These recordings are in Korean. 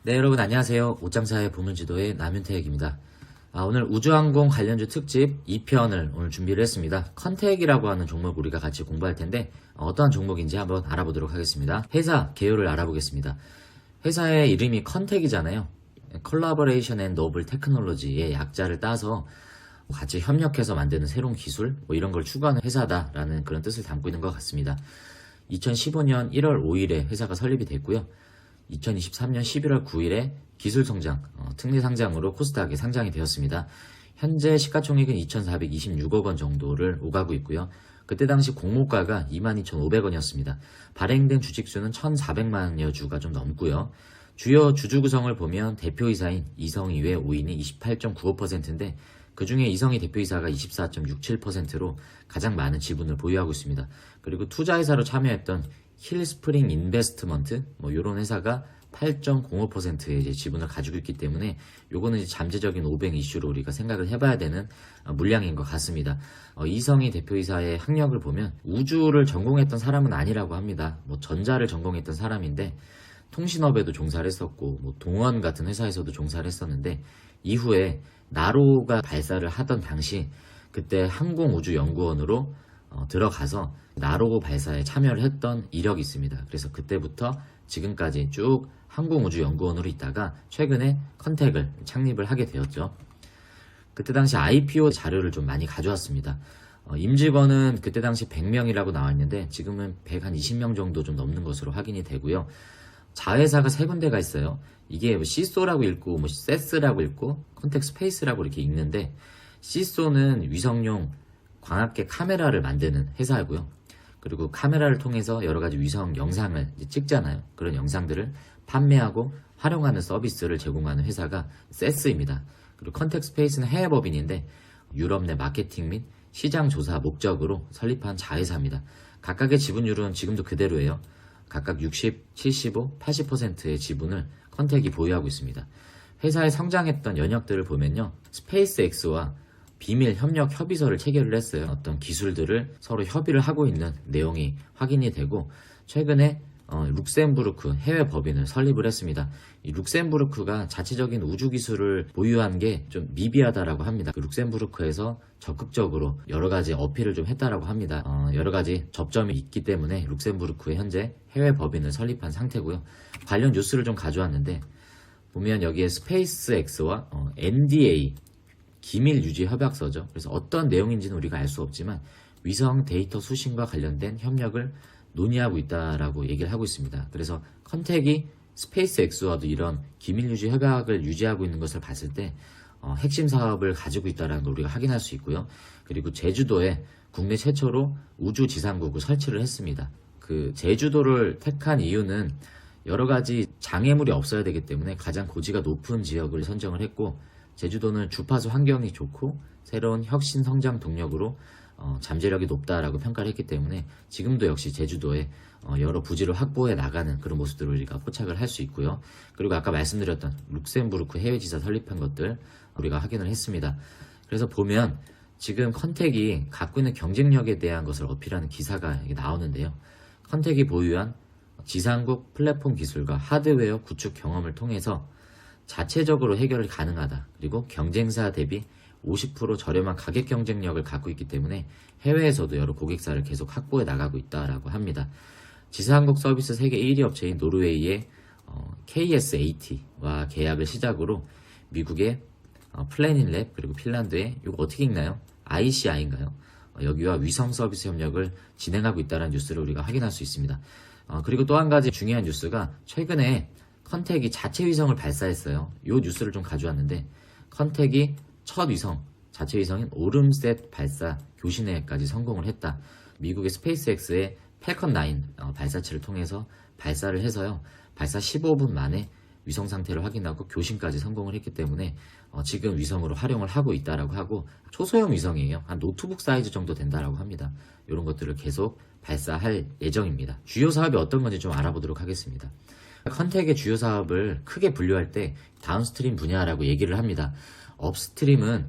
네, 여러분 안녕하세요. 옷장사의 보문지도의 남윤택입니다. 오늘 우주항공 관련주 특집 2편을 오늘 준비를 했습니다. 컨택이라고 하는 종목 우리가 같이 공부할 텐데 어떠한 종목인지 한번 알아보도록 하겠습니다. 회사 개요를 알아보겠습니다. 회사의 이름이 컨택이잖아요. 컬라보레이션 앤 노블 테크놀로지의 약자를 따서 같이 협력해서 만드는 새로운 기술 이런 걸 추구하는 회사다라는 그런 뜻을 담고 있는 것 같습니다. 2015년 1월 5일에 회사가 설립이 됐고요. 2023년 11월 9일에 기술성장, 특례상장으로 코스닥에 상장이 되었습니다. 현재 시가총액은 2,426억 원 정도를 오가고 있고요. 그때 당시 공모가가 22,500원이었습니다. 발행된 주식수는 1,400만여 주가 좀 넘고요. 주요 주주 구성을 보면 대표이사인 이성희 외 5인이 28.95%인데 그 중에 이성희 대표이사가 24.67%로 가장 많은 지분을 보유하고 있습니다. 그리고 투자회사로 참여했던 힐스프링 인베스트먼트 이런 회사가 8.05%의 이제 지분을 가지고 있기 때문에 요거는 이제 잠재적인 오뱅 이슈로 우리가 생각을 해봐야 되는 물량인 것 같습니다. 이성희 대표이사의 학력을 보면 우주를 전공했던 사람은 아니라고 합니다. 전자를 전공했던 사람인데 통신업에도 종사를 했었고 동원 같은 회사에서도 종사를 했었는데 이후에 나로가 발사를 하던 당시 그때 항공우주연구원으로 들어가서 나로 발사에 참여를 했던 이력이 있습니다. 그래서 그때부터 지금까지 쭉 항공우주연구원으로 있다가 최근에 컨택을 창립을 하게 되었죠. 그때 당시 IPO 자료를 좀 많이 가져왔습니다. 임직원은 그때 당시 100명이라고 나와있는데 지금은 120명 정도 좀 넘는 것으로 확인이 되고요. 자회사가 세 군데가 있어요. 이게 시소라고 읽고 세스라고 읽고 컨택 스페이스라고 이렇게 읽는데 시소는 위성용 광학계 카메라를 만드는 회사이고요. 그리고 카메라를 통해서 여러 가지 위성 영상을 찍잖아요. 그런 영상들을 판매하고 활용하는 서비스를 제공하는 회사가 세스입니다. 그리고 컨택 스페이스는 해외 법인인데 유럽 내 마케팅 및 시장 조사 목적으로 설립한 자회사입니다. 각각의 지분율은 지금도 그대로예요. 각각 60, 75, 80%의 지분을 컨택이 보유하고 있습니다. 회사에 성장했던 연역들을 보면요. 스페이스X와 비밀 협력 협의서를 체결을 했어요. 어떤 기술들을 서로 협의를 하고 있는 내용이 확인이 되고 최근에 룩셈부르크 해외 법인을 설립을 했습니다. 이 룩셈부르크가 자체적인 우주 기술을 보유한 게 좀 미비하다라고 합니다. 그 룩셈부르크에서 적극적으로 여러 가지 어필을 좀 했다라고 합니다. 여러 가지 접점이 있기 때문에 룩셈부르크에 현재 해외 법인을 설립한 상태고요. 관련 뉴스를 좀 가져왔는데 보면 여기에 스페이스X와 NDA 기밀 유지 협약서죠. 그래서 어떤 내용인지는 우리가 알 수 없지만 위성 데이터 수신과 관련된 협력을 논의하고 있다라고 얘기를 하고 있습니다. 그래서 컨택이 스페이스X와도 이런 기밀 유지 협약을 유지하고 있는 것을 봤을 때 핵심 사업을 가지고 있다는 걸 우리가 확인할 수 있고요. 그리고 제주도에 국내 최초로 우주 지상국을 설치를 했습니다. 그 제주도를 택한 이유는 여러 가지 장애물이 없어야 되기 때문에 가장 고지가 높은 지역을 선정을 했고 제주도는 주파수 환경이 좋고 새로운 혁신 성장 동력으로 잠재력이 높다라고 평가를 했기 때문에 지금도 역시 제주도에 여러 부지를 확보해 나가는 그런 모습들을 우리가 포착을 할 수 있고요. 그리고 아까 말씀드렸던 룩셈부르크 해외지사 설립한 것들 우리가 확인을 했습니다. 그래서 보면 지금 컨택이 갖고 있는 경쟁력에 대한 것을 어필하는 기사가 나오는데요. 컨택이 보유한 지상국 플랫폼 기술과 하드웨어 구축 경험을 통해서 자체적으로 해결이 가능하다. 그리고 경쟁사 대비 50% 저렴한 가격 경쟁력을 갖고 있기 때문에 해외에서도 여러 고객사를 계속 확보해 나가고 있다라고 합니다. 지상국 서비스 세계 1위 업체인 노르웨이의 KSAT와 계약을 시작으로 미국의 플래닛랩 그리고 핀란드의 이거 어떻게 읽나요? ICI인가요? 여기와 위성 서비스 협력을 진행하고 있다는 뉴스를 우리가 확인할 수 있습니다. 그리고 또 한 가지 중요한 뉴스가 최근에 컨택이 자체 위성을 발사했어요. 이 뉴스를 좀 가져왔는데 컨택이 첫 위성, 자체 위성인 오름셋 발사 교신회까지 성공을 했다. 미국의 스페이스X의 팰컨 9 발사체를 통해서 발사를 해서요. 발사 15분 만에 위성 상태를 확인하고 교신까지 성공을 했기 때문에 지금 위성으로 활용을 하고 있다라고 하고 초소형 위성이에요. 한 노트북 사이즈 정도 된다라고 합니다. 이런 것들을 계속 발사할 예정입니다. 주요 사업이 어떤 건지 좀 알아보도록 하겠습니다. 컨택의 주요 사업을 크게 분류할 때 다운스트림 분야라고 얘기를 합니다. 업스트림은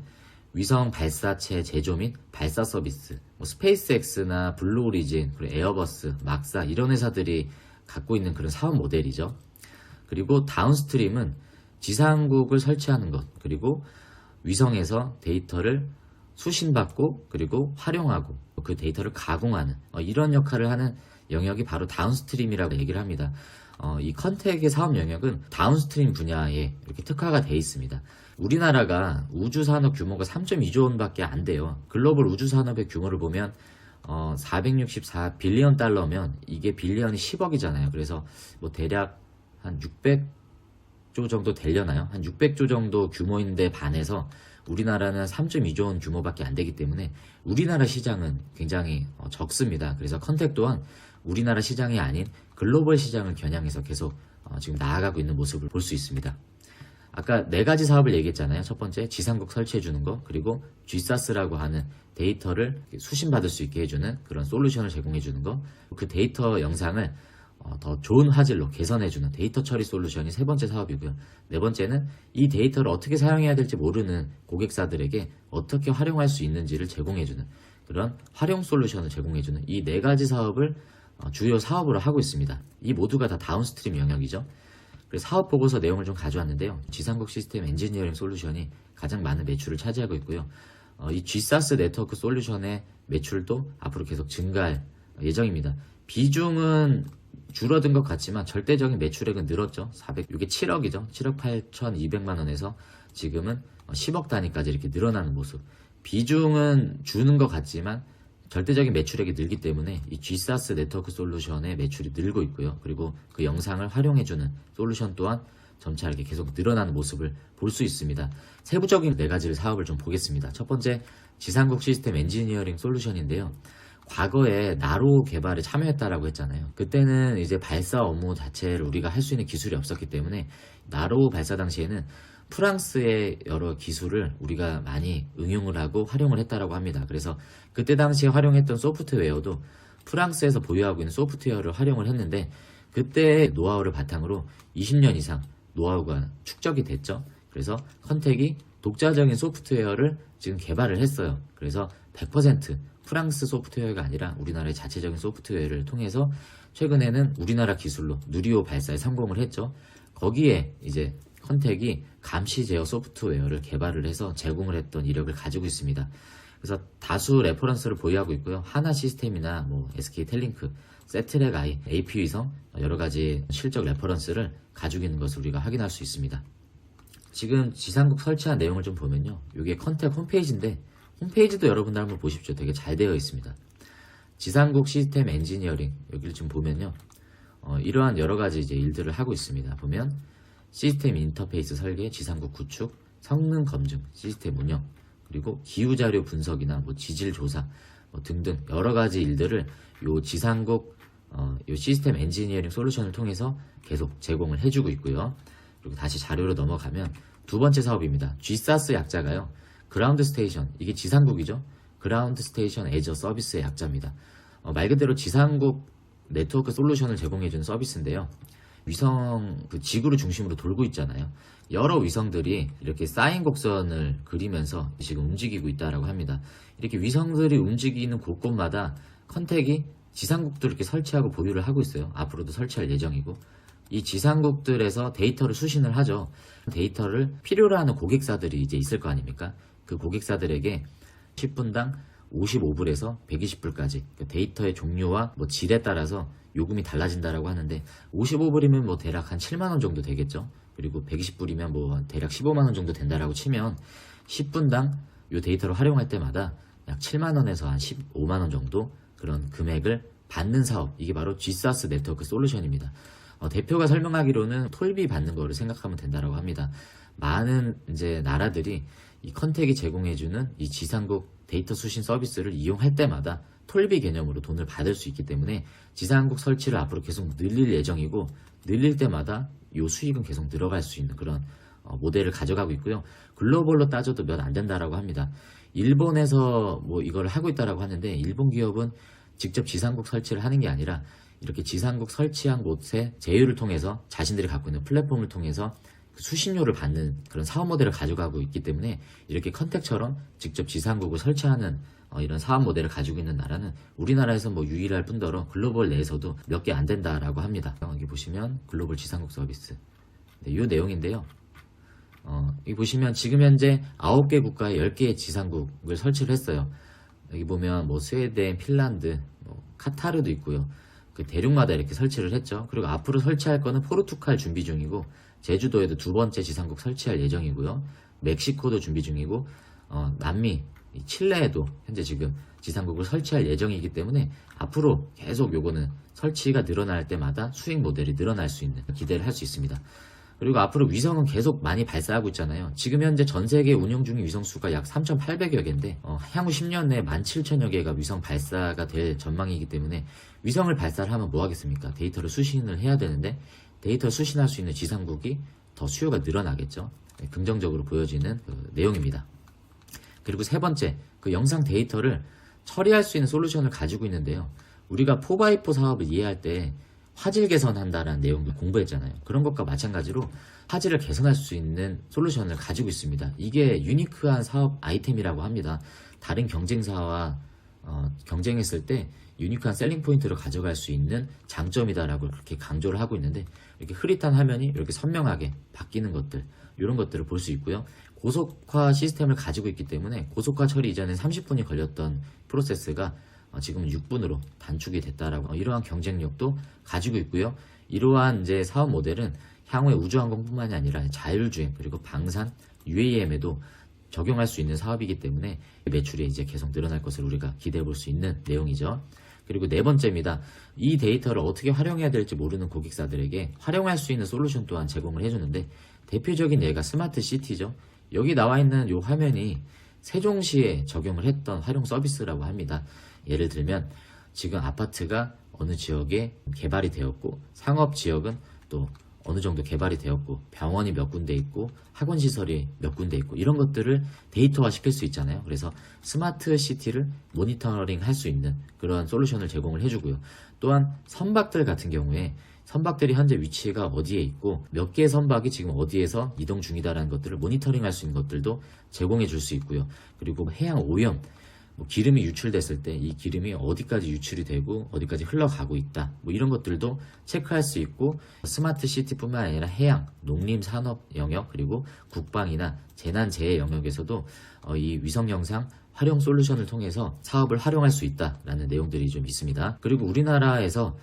위성 발사체 제조 및 발사 서비스, 스페이스X나 블루오리진, 그리고 에어버스, 막사 이런 회사들이 갖고 있는 그런 사업 모델이죠. 그리고 다운스트림은 지상국을 설치하는 것, 그리고 위성에서 데이터를 수신받고 그리고 활용하고 그 데이터를 가공하는 이런 역할을 하는 영역이 바로 다운스트림이라고 얘기를 합니다. 이 컨택의 사업 영역은 다운스트림 분야에 이렇게 특화가 돼 있습니다. 우리나라가 우주산업 규모가 3.2조 원밖에 안 돼요. 글로벌 우주산업의 규모를 보면 464빌리언 달러면 이게 빌리언이 10억이잖아요. 그래서 뭐 대략 한 600조 정도 되려나요? 한 600조 정도 규모인데 반해서 우리나라는 3.2조 원 규모밖에 안 되기 때문에 우리나라 시장은 굉장히 적습니다. 그래서 컨택 또한 우리나라 시장이 아닌 글로벌 시장을 겨냥해서 계속 지금 나아가고 있는 모습을 볼 수 있습니다. 아까 4가지 사업을 얘기했잖아요. 첫 번째, 지상국 설치해 주는 거, 그리고 GSAS라고 하는 데이터를 수신받을 수 있게 해주는 그런 솔루션을 제공해 주는 거, 그 데이터 영상을 더 좋은 화질로 개선해 주는 데이터 처리 솔루션이 3번째 사업이고요. 4번째는 이 데이터를 어떻게 사용해야 될지 모르는 고객사들에게 어떻게 활용할 수 있는지를 제공해 주는 그런 활용 솔루션을 제공해 주는 이 4가지 사업을 주요 사업으로 하고 있습니다. 이 모두가 다 다운스트림 영역이죠. 그래서 사업 보고서 내용을 좀 가져왔는데요. 지상국 시스템 엔지니어링 솔루션이 가장 많은 매출을 차지하고 있고요. 이 GSAS 네트워크 솔루션의 매출도 앞으로 계속 증가할 예정입니다. 비중은 줄어든 것 같지만 절대적인 매출액은 늘었죠. 이게 7억이죠. 7억 8,200만 원에서 지금은 10억 단위까지 이렇게 늘어나는 모습. 비중은 주는 것 같지만 절대적인 매출액이 늘기 때문에 이 GSAS 네트워크 솔루션의 매출이 늘고 있고요. 그리고 그 영상을 활용해주는 솔루션 또한 점차 이렇게 계속 늘어나는 모습을 볼 수 있습니다. 세부적인 4가지를 사업을 좀 보겠습니다. 첫 번째, 지상국 시스템 엔지니어링 솔루션인데요. 과거에 나로 개발에 참여했다라고 했잖아요. 그때는 이제 발사 업무 자체를 우리가 할 수 있는 기술이 없었기 때문에 나로 발사 당시에는 프랑스의 여러 기술을 우리가 많이 응용을 하고 활용을 했다라고 합니다. 그래서 그때 당시에 활용했던 소프트웨어도 프랑스에서 보유하고 있는 소프트웨어를 활용을 했는데 그때 노하우를 바탕으로 20년 이상 노하우가 축적이 됐죠. 그래서 컨택이 독자적인 소프트웨어를 지금 개발을 했어요. 그래서 100% 프랑스 소프트웨어가 아니라 우리나라의 자체적인 소프트웨어를 통해서 최근에는 우리나라 기술로 누리호 발사에 성공을 했죠. 거기에 이제 컨택이 감시 제어 소프트웨어를 개발을 해서 제공을 했던 이력을 가지고 있습니다. 그래서 다수 레퍼런스를 보유하고 있고요. 하나 시스템이나 뭐 SK텔링크, 세트렉 아이, AP 위성 여러 가지 실적 레퍼런스를 가지고 있는 것을 우리가 확인할 수 있습니다. 지금 지상국 설치한 내용을 좀 보면요. 이게 컨택 홈페이지인데 홈페이지도 여러분들 한번 보십시오. 되게 잘 되어 있습니다. 지상국 시스템 엔지니어링 여기를 좀 보면요. 이러한 여러 가지 이제 일들을 하고 있습니다. 보면 시스템 인터페이스 설계, 지상국 구축, 성능 검증, 시스템 운영, 그리고 기후 자료 분석이나 뭐 지질 조사 등등 여러 가지 일들을 요 지상국 요 시스템 엔지니어링 솔루션을 통해서 계속 제공을 해주고 있고요. 그리고 다시 자료로 넘어가면 2번째 사업입니다. GSAS 약자가요. 그라운드 스테이션, 이게 지상국이죠. 그라운드 스테이션 애저 서비스의 약자입니다. 말 그대로 지상국 네트워크 솔루션을 제공해주는 서비스인데요. 위성 그 지구를 중심으로 돌고 있잖아요. 여러 위성들이 이렇게 쌓인 곡선을 그리면서 지금 움직이고 있다라고 합니다. 이렇게 위성들이 움직이는 곳곳마다 컨택이 지상국들을 이렇게 설치하고 보유를 하고 있어요. 앞으로도 설치할 예정이고 이 지상국들에서 데이터를 수신을 하죠. 데이터를 필요로 하는 고객사들이 이제 있을 거 아닙니까? 그 고객사들에게 10분당 55불에서 120불까지 데이터의 종류와 뭐 질에 따라서 요금이 달라진다라고 하는데 55불이면 뭐 대략 한 7만원 정도 되겠죠. 그리고 120불이면 뭐 대략 15만원 정도 된다라고 치면 10분당 요 데이터를 활용할 때마다 약 7만원에서 한 15만원 정도 그런 금액을 받는 사업, 이게 바로 GSAS 네트워크 솔루션입니다. 대표가 설명하기로는 톨비 받는 거를 생각하면 된다라고 합니다. 많은 이제 나라들이 이 컨택이 제공해주는 이 지상국 데이터 수신 서비스를 이용할 때마다 톨비 개념으로 돈을 받을 수 있기 때문에 지상국 설치를 앞으로 계속 늘릴 예정이고 늘릴 때마다 이 수익은 계속 늘어갈 수 있는 그런 모델을 가져가고 있고요. 글로벌로 따져도 몇 안 된다라고 합니다. 일본에서 뭐 이걸 하고 있다라고 하는데 일본 기업은 직접 지상국 설치를 하는 게 아니라 이렇게 지상국 설치한 곳에 제휴를 통해서 자신들이 갖고 있는 플랫폼을 통해서 수신료를 받는 그런 사업 모델을 가져가고 있기 때문에 이렇게 컨택처럼 직접 지상국을 설치하는 이런 사업 모델을 가지고 있는 나라는 우리나라에서 뭐 유일할 뿐더러 글로벌 내에서도 몇 개 안 된다라고 합니다. 여기 보시면 글로벌 지상국 서비스 네, 이 내용인데요. 여기 보시면 지금 현재 9개 국가에 10개의 지상국을 설치를 했어요. 여기 보면 뭐 스웨덴, 핀란드, 뭐 카타르도 있고요. 그 대륙마다 이렇게 설치를 했죠. 그리고 앞으로 설치할 거는 포르투갈 준비 중이고, 제주도에도 두 번째 지상국 설치할 예정이고요. 멕시코도 준비 중이고, 남미, 칠레에도 현재 지금 지상국을 설치할 예정이기 때문에 앞으로 계속 요거는 설치가 늘어날 때마다 수익 모델이 늘어날 수 있는 기대를 할 수 있습니다. 그리고 앞으로 위성은 계속 많이 발사하고 있잖아요. 지금 현재 전 세계 운영 중인 위성 수가 약 3,800여 개인데 향후 10년 내에 17,000여 개가 위성 발사가 될 전망이기 때문에 위성을 발사를 하면 뭐 하겠습니까? 데이터를 수신을 해야 되는데 데이터를 수신할 수 있는 지상국이 더 수요가 늘어나겠죠. 네, 긍정적으로 보여지는 그 내용입니다. 그리고 세 번째, 그 영상 데이터를 처리할 수 있는 솔루션을 가지고 있는데요. 우리가 4x4 사업을 이해할 때 화질 개선한다라는 내용도 공부했잖아요. 그런 것과 마찬가지로 화질을 개선할 수 있는 솔루션을 가지고 있습니다. 이게 유니크한 사업 아이템이라고 합니다. 다른 경쟁사와 경쟁했을 때 유니크한 셀링 포인트를 가져갈 수 있는 장점이다라고 그렇게 강조를 하고 있는데, 이렇게 흐릿한 화면이 이렇게 선명하게 바뀌는 것들, 이런 것들을 볼 수 있고요. 고속화 시스템을 가지고 있기 때문에 고속화 처리 이전에 30분이 걸렸던 프로세스가 지금 6분으로 단축이 됐다라고, 이러한 경쟁력도 가지고 있고요. 이러한 이제 사업 모델은 향후에 우주항공뿐만이 아니라 자율주행 그리고 방산, UAM에도 적용할 수 있는 사업이기 때문에 매출이 이제 계속 늘어날 것을 우리가 기대해 볼 수 있는 내용이죠. 그리고 네 번째입니다. 이 데이터를 어떻게 활용해야 될지 모르는 고객사들에게 활용할 수 있는 솔루션 또한 제공을 해주는데, 대표적인 예가 스마트 시티죠. 여기 나와 있는 이 화면이 세종시에 적용을 했던 활용 서비스라고 합니다. 예를 들면 지금 아파트가 어느 지역에 개발이 되었고, 상업 지역은 또 어느 정도 개발이 되었고, 병원이 몇 군데 있고, 학원시설이 몇 군데 있고, 이런 것들을 데이터화 시킬 수 있잖아요. 그래서 스마트 시티를 모니터링 할 수 있는 그런 솔루션을 제공을 해주고요. 또한 선박들 같은 경우에 선박들이 현재 위치가 어디에 있고 몇 개의 선박이 지금 어디에서 이동 중이다라는 것들을 모니터링 할 수 있는 것들도 제공해 줄 수 있고요. 그리고 해양 오염, 뭐 기름이 유출됐을 때 이 기름이 어디까지 유출이 되고 어디까지 흘러가고 있다, 뭐 이런 것들도 체크할 수 있고, 스마트 시티뿐만 아니라 해양, 농림, 산업 영역, 그리고 국방이나 재난재해 영역에서도 이 위성 영상 활용 솔루션을 통해서 사업을 활용할 수 있다라는 내용들이 좀 있습니다. 그리고 우리나라에서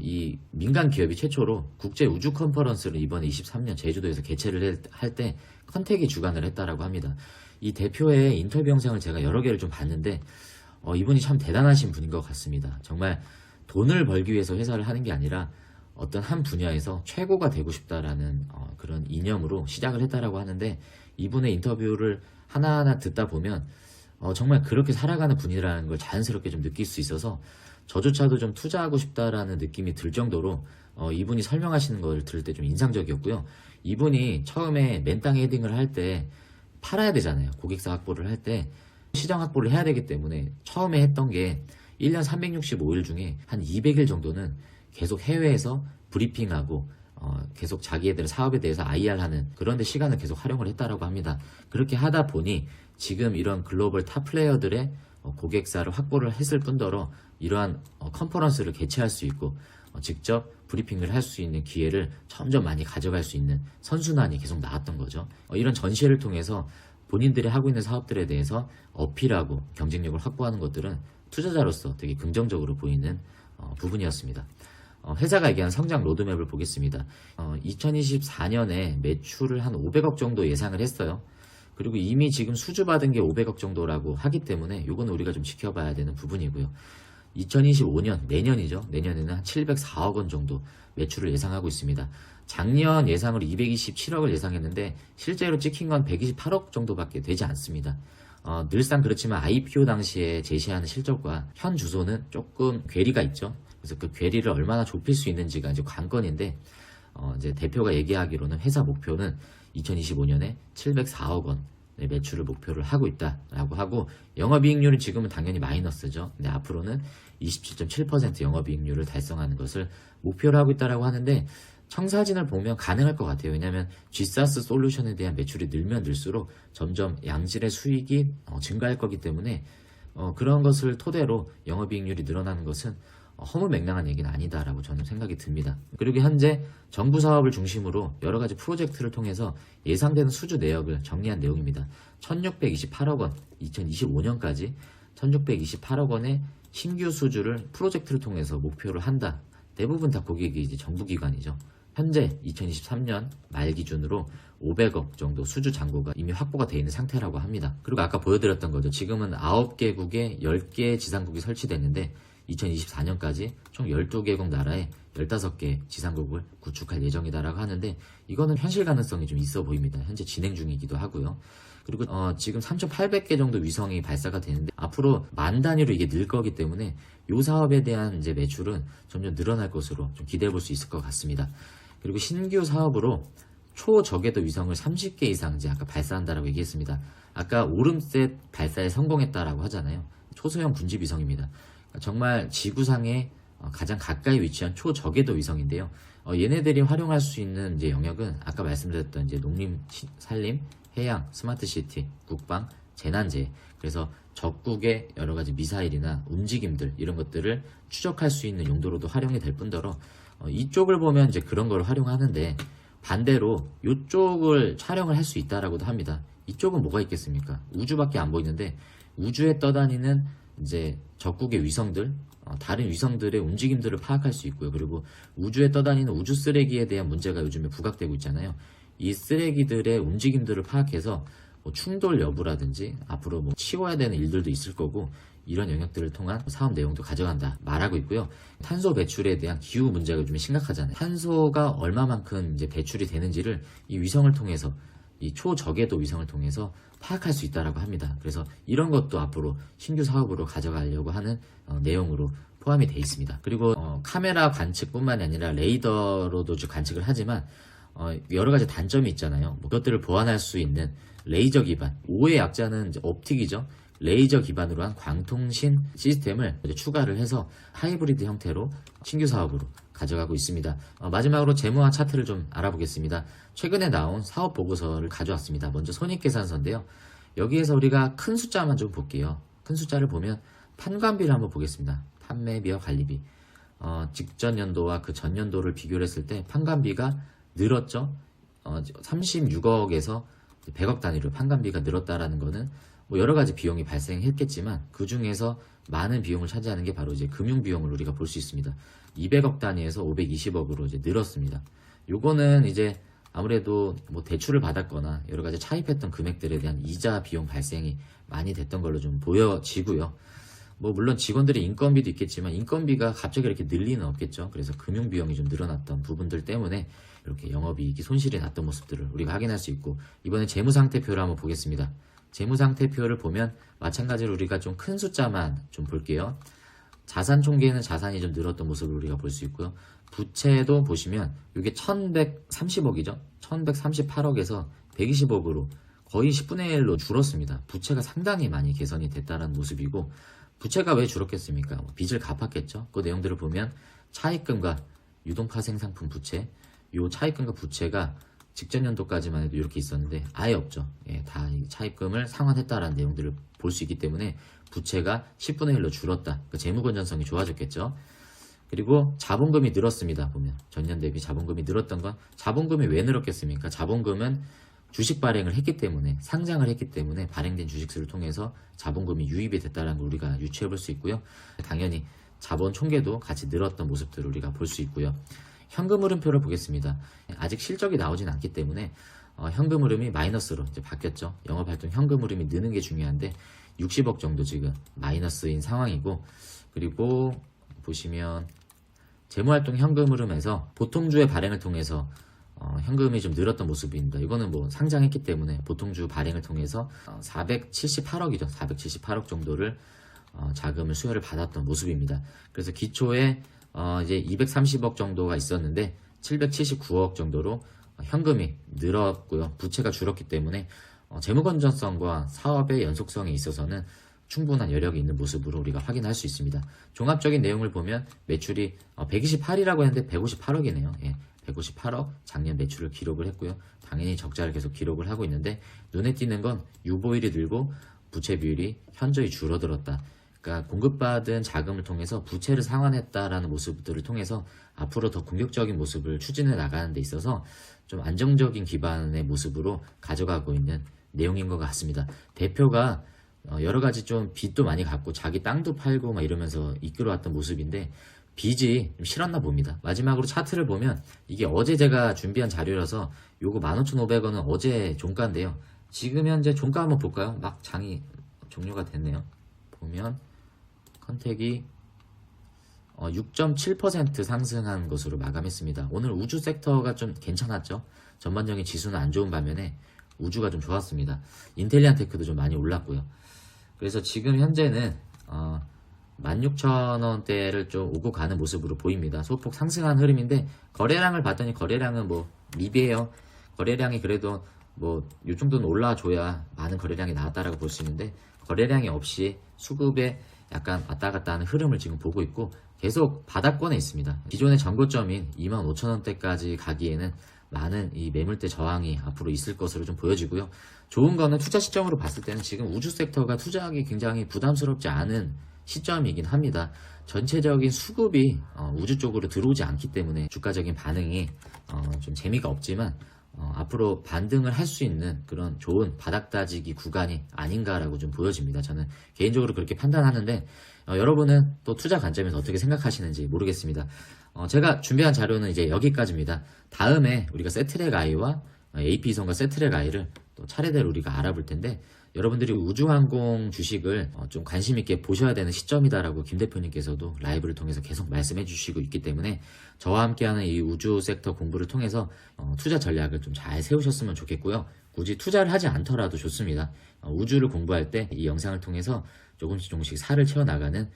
이 민간 기업이 최초로 국제 우주 컨퍼런스를 이번에 23년 제주도에서 개최를 할 때 컨택이 주관을 했다라고 합니다. 이 대표의 인터뷰 영상을 제가 여러 개를 좀 봤는데 이분이 참 대단하신 분인 것 같습니다. 정말 돈을 벌기 위해서 회사를 하는 게 아니라 어떤 한 분야에서 최고가 되고 싶다라는 그런 이념으로 시작을 했다라고 하는데, 이분의 인터뷰를 하나하나 듣다 보면 정말 그렇게 살아가는 분이라는 걸 자연스럽게 좀 느낄 수 있어서 저조차도 좀 투자하고 싶다라는 느낌이 들 정도로 이분이 설명하시는 걸 들을 때 좀 인상적이었고요. 이분이 처음에 맨땅 헤딩을 할 때 팔아야 되잖아요. 고객사 확보를 할 때 시장 확보를 해야 되기 때문에 처음에 했던 게 1년 365일 중에 한 200일 정도는 계속 해외에서 브리핑하고 계속 자기네들 사업에 대해서 IR하는 그런 데 시간을 계속 활용을 했다라고 합니다. 그렇게 하다 보니 지금 이런 글로벌 탑 플레이어들의 고객사를 확보를 했을 뿐더러 이러한 컨퍼런스를 개최할 수 있고 직접 브리핑을 할 수 있는 기회를 점점 많이 가져갈 수 있는 선순환이 계속 나왔던 거죠. 이런 전시회를 통해서 본인들이 하고 있는 사업들에 대해서 어필하고 경쟁력을 확보하는 것들은 투자자로서 되게 긍정적으로 보이는 부분이었습니다. 회사가 얘기한 성장 로드맵을 보겠습니다. 2024년에 매출을 한 500억 정도 예상을 했어요. 그리고 이미 지금 수주받은 게 500억 정도라고 하기 때문에 이건 우리가 좀 지켜봐야 되는 부분이고요. 2025년, 내년이죠. 내년에는 한 704억 원 정도 매출을 예상하고 있습니다. 작년 예상으로 227억을 예상했는데 실제로 찍힌 건 128억 정도밖에 되지 않습니다. 늘상 그렇지만 IPO 당시에 제시하는 실적과 현 주소는 조금 괴리가 있죠. 그래서 그 괴리를 얼마나 좁힐 수 있는지가 이제 관건인데, 이제 대표가 얘기하기로는 회사 목표는 2025년에 704억 원 매출을 목표를 하고 있다라고 하고, 영업이익률은 지금은 당연히 마이너스죠. 근데 앞으로는 27.7% 영업이익률을 달성하는 것을 목표로 하고 있다라고 하는데, 청사진을 보면 가능할 것 같아요. 왜냐하면 G사스 솔루션에 대한 매출이 늘면 늘수록 점점 양질의 수익이 증가할 거기 때문에 그런 것을 토대로 영업이익률이 늘어나는 것은 허무맹랑한 얘기는 아니다라고 저는 생각이 듭니다. 그리고 현재 정부 사업을 중심으로 여러 가지 프로젝트를 통해서 예상되는 수주 내역을 정리한 내용입니다. 1628억 원, 2025년까지 1628억 원의 신규 수주를 프로젝트를 통해서 목표를 한다. 대부분 다 고객이 이제 정부기관이죠. 현재 2023년 말 기준으로 500억 정도 수주 잔고가 이미 확보가 되어 있는 상태라고 합니다. 그리고 아까 보여드렸던 거죠. 지금은 9개국에 10개의 지상국이 설치됐는데 2024년까지 총 12개국 나라에 15개 지상국을 구축할 예정이다라고 하는데 이거는 현실 가능성이 좀 있어 보입니다. 현재 진행 중이기도 하고요. 그리고 지금 3,800개 정도 위성이 발사가 되는데 앞으로 만 단위로 이게 늘 거기 때문에 이 사업에 대한 이제 매출은 점점 늘어날 것으로 좀 기대해 볼 수 있을 것 같습니다. 그리고 신규 사업으로 초저궤도 위성을 30개 이상 이제 아까 발사한다라고 얘기했습니다. 아까 오름셋 발사에 성공했다라고 하잖아요. 초소형 군집 위성입니다. 정말 지구상에 가장 가까이 위치한 초저궤도 위성인데요. 얘네들이 활용할 수 있는 이제 영역은 아까 말씀드렸던 이제 농림, 산림, 해양, 스마트시티, 국방, 재난재해. 그래서 적국의 여러 가지 미사일이나 움직임들 이런 것들을 추적할 수 있는 용도로도 활용이 될 뿐더러 이쪽을 보면 이제 그런 걸 활용하는데 반대로 이쪽을 촬영을 할 수 있다라고도 합니다. 이쪽은 뭐가 있겠습니까? 우주밖에 안 보이는데 우주에 떠다니는 이제 적국의 위성들, 다른 위성들의 움직임들을 파악할 수 있고요. 그리고 우주에 떠다니는 우주 쓰레기에 대한 문제가 요즘에 부각되고 있잖아요. 이 쓰레기들의 움직임들을 파악해서 뭐 충돌 여부라든지 앞으로 뭐 치워야 되는 일들도 있을 거고 이런 영역들을 통한 사업 내용도 가져간다 말하고 있고요. 탄소 배출에 대한 기후 문제가 좀 심각하잖아요. 탄소가 얼마만큼 이제 배출이 되는지를 이 위성을 통해서 이 초저궤도 위성을 통해서 파악할 수 있다라고 합니다. 그래서 이런 것도 앞으로 신규 사업으로 가져가려고 하는 내용으로 포함이 되어 있습니다. 그리고 카메라 관측뿐만이 아니라 레이더로도 관측을 하지만 여러 가지 단점이 있잖아요. 뭐 그것들을 보완할 수 있는 레이저 기반, O의 약자는 이제 옵틱이죠. 레이저 기반으로 한 광통신 시스템을 이제 추가를 해서 하이브리드 형태로 신규 사업으로 가져가고 있습니다. 마지막으로 재무와 차트를 좀 알아보겠습니다. 최근에 나온 사업 보고서를 가져왔습니다. 먼저 손익계산서인데요. 여기에서 우리가 큰 숫자만 좀 볼게요. 큰 숫자를 보면 판관비를 한번 보겠습니다. 판매비와 관리비. 직전 연도와 그 전년도를 비교를 했을 때 판관비가 늘었죠. 36억에서 100억 단위로 판관비가 늘었다라는 거는 뭐 여러 가지 비용이 발생했겠지만 그 중에서 많은 비용을 차지하는 게 바로 이제 금융 비용을 우리가 볼 수 있습니다. 200억 단위에서 520억으로 이제 늘었습니다. 요거는 이제 아무래도 뭐 대출을 받았거나 여러 가지 차입했던 금액들에 대한 이자 비용 발생이 많이 됐던 걸로 좀 보여지고요. 뭐 물론 직원들의 인건비도 있겠지만 인건비가 갑자기 이렇게 늘 리는 없겠죠. 그래서 금융 비용이 좀 늘어났던 부분들 때문에 이렇게 영업이익이 손실이 났던 모습들을 우리가 확인할 수 있고 이번에 재무상태표를 한번 보겠습니다. 재무상태표를 보면 마찬가지로 우리가 좀 큰 숫자만 좀 볼게요. 자산 총계는 자산이 좀 늘었던 모습을 우리가 볼 수 있고요. 부채도 보시면 이게 1130억이죠. 1138억에서 120억으로 거의 10분의 1로 줄었습니다. 부채가 상당히 많이 개선이 됐다는 모습이고 부채가 왜 줄었겠습니까? 빚을 갚았겠죠. 그 내용들을 보면 차입금과 유동파생상품 부채, 이 차입금과 부채가 직전 연도까지만 해도 이렇게 있었는데 아예 없죠. 예, 다 차입금을 상환했다라는 내용들을 볼 수 있기 때문에 부채가 10분의 1로 줄었다. 그 재무 건전성이 좋아졌겠죠. 그리고 자본금이 늘었습니다. 보면 전년 대비 자본금이 늘었던 건 자본금이 왜 늘었겠습니까? 자본금은 주식 발행을 했기 때문에 상장을 했기 때문에 발행된 주식수를 통해서 자본금이 유입이 됐다는 걸 우리가 유추해 볼 수 있고요. 당연히 자본 총계도 같이 늘었던 모습들을 우리가 볼 수 있고요. 현금 흐름표를 보겠습니다. 아직 실적이 나오진 않기 때문에 현금 흐름이 마이너스로 이제 바뀌었죠. 영업활동 현금 흐름이 느는 게 중요한데 60억 정도 지금 마이너스인 상황이고 그리고 보시면 재무활동 현금 흐름에서 보통주의 발행을 통해서 현금이 좀 늘었던 모습입니다. 이거는 뭐 상장했기 때문에 보통주 발행을 통해서 478억이죠. 478억 정도를 자금을 수여를 받았던 모습입니다. 그래서 기초에 이제 230억 정도가 있었는데 779억 정도로 현금이 늘었고요. 부채가 줄었기 때문에 재무 건전성과 사업의 연속성에 있어서는 충분한 여력이 있는 모습으로 우리가 확인할 수 있습니다. 종합적인 내용을 보면 매출이 128이라고 했는데 158억이네요. 예, 158억 작년 매출을 기록을 했고요. 당연히 적자를 계속 기록을 하고 있는데 눈에 띄는 건 유보율이 늘고 부채 비율이 현저히 줄어들었다. 그러니까 공급받은 자금을 통해서 부채를 상환했다라는 모습들을 통해서 앞으로 더 공격적인 모습을 추진해 나가는 데 있어서 좀 안정적인 기반의 모습으로 가져가고 있는 내용인 것 같습니다. 대표가 여러 가지 좀 빚도 많이 갚고 자기 땅도 팔고 막 이러면서 이끌어왔던 모습인데 빚이 좀 실었나 봅니다. 마지막으로 차트를 보면 이게 어제 제가 준비한 자료라서 요거 15,500원은 어제 종가인데요. 지금 현재 종가 한번 볼까요? 막 장이 종료가 됐네요. 보면 컨택이 6.7% 상승한 것으로 마감했습니다. 오늘 우주 섹터가 좀 괜찮았죠. 전반적인 지수는 안 좋은 반면에 우주가 좀 좋았습니다. 인텔리안테크도 좀 많이 올랐고요. 그래서 지금 현재는 16,000원대를 좀 오고 가는 모습으로 보입니다. 소폭 상승한 흐름인데 거래량을 봤더니 거래량은 뭐 미비해요. 거래량이 그래도 뭐 이 정도는 올라줘야 많은 거래량이 나왔다라고 볼 수 있는데 거래량이 없이 수급에 약간 왔다 갔다 하는 흐름을 지금 보고 있고 계속 바닥권에 있습니다. 기존의 전고점인 25,000원대까지 가기에는 많은 이 매물대 저항이 앞으로 있을 것으로 좀 보여지고요. 좋은 거는 투자 시점으로 봤을 때는 지금 우주 섹터가 투자하기 굉장히 부담스럽지 않은 시점이긴 합니다. 전체적인 수급이 우주 쪽으로 들어오지 않기 때문에 주가적인 반응이 좀 재미가 없지만 앞으로 반등을 할 수 있는 그런 좋은 바닥 다지기 구간이 아닌가라고 좀 보여집니다. 저는 개인적으로 그렇게 판단하는데 여러분은 또 투자 관점에서 어떻게 생각하시는지 모르겠습니다. 제가 준비한 자료는 이제 여기까지입니다. 다음에 우리가 세트랙 I와 AP선과 세트랙 I를 또 차례대로 우리가 알아볼 텐데 여러분들이 우주항공 주식을 좀 관심 있게 보셔야 되는 시점이다라고 김 대표님께서도 라이브를 통해서 계속 말씀해 주시고 있기 때문에 저와 함께하는 이 우주 섹터 공부를 통해서 투자 전략을 좀 잘 세우셨으면 좋겠고요. 굳이 투자를 하지 않더라도 좋습니다. 우주를 공부할 때 이 영상을 통해서 조금씩 살을 채워나가는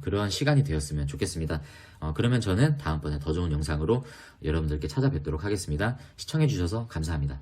그런 시간이 되었으면 좋겠습니다. 그러면 저는 다음번에 더 좋은 영상으로 여러분들께 찾아뵙도록 하겠습니다. 시청해 주셔서 감사합니다.